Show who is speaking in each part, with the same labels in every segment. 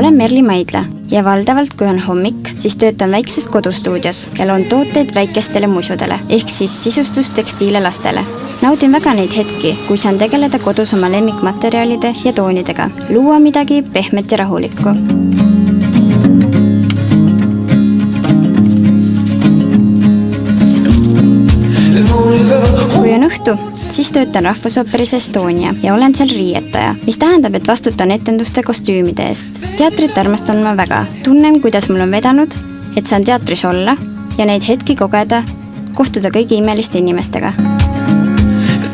Speaker 1: Olen Merli Maidla ja valdavalt, kui on hommik, siis töötan väikses kodustuudios ja loon tooteid väikestele musudele, ehk siis sisustustekstiile lastele. Naudin väga neid hetki, kui saan tegeleda kodus oma lemmikmaterjalide ja toonidega, luua midagi pehmet ja rahulikku. Kui on õhtu, siis töötan Rahvusooperis Estonia ja olen seal riietaja, mis tähendab, et vastutan etenduste kostüümide eest. Teatrit armastan ma väga. Tunnen, kuidas mul on vedanud, et saan teatris olla ja neid hetki kogeda, kohtuda kõigi imeliste inimestega.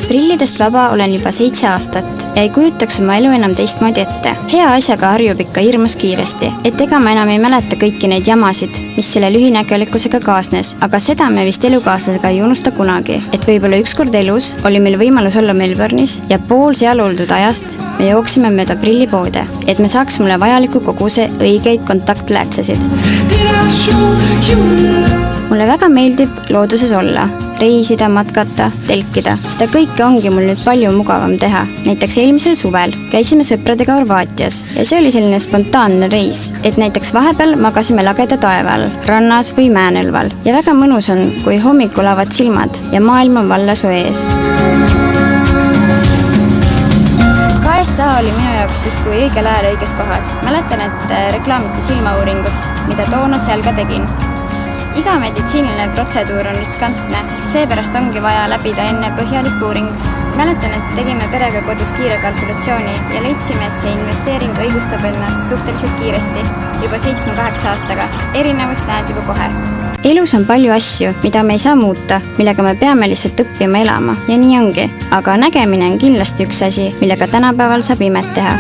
Speaker 1: Prillidest vaba olen juba 7 aastat ja ei kujutaks oma elu enam teistmoodi ette. Hea asjaga harjub ikka hirmus kiiresti, et ega ma enam ei mäleta kõiki neid jamasid, mis selle lühinägelikkusega kaasnes, aga seda me vist elukaaslasega ei unusta kunagi, et võib-olla ükskord elus oli meil võimalus olla Melbourne'is ja pool seal oldud ajast me jooksime mööda prillipoode, et me saaks mulle vajaliku koguse õigeid kontaktläätsesid. Mulle väga meeldib looduses olla, reisida, matkata, telkida. Seda kõike ongi mul nüüd palju mugavam teha. Näiteks eelmisel suvel käisime sõpradega Horvaatias ja see oli selline spontaanne reis, et näiteks vahepeal magasime lageda taeva all, rannas või Määnelval. Ja väga mõnus on, kui hommikul avad silmad ja maailm on valla su ees. KSA oli minu jaoks justkui õigel ajal õiges kohas. Mäletan, et reklaamiti silmauuringut, mida toona seal ka tegin. Iga meditsiiniline protseduur on riskantne, seepärast ongi vaja läbida enne põhjalik uuring. Mäletan, et tegime perega kodus kiire kalkulatsiooni ja leidsime, et see investeering õigustab ennast suhteliselt kiiresti, juba 7-8 aastaga. Erinevust näed juba kohe. Elus on palju asju, mida me ei saa muuta, millega me peame lihtsalt õppima elama ja nii ongi. Aga nägemine on kindlasti üks asi, millega tänapäeval saab imet teha.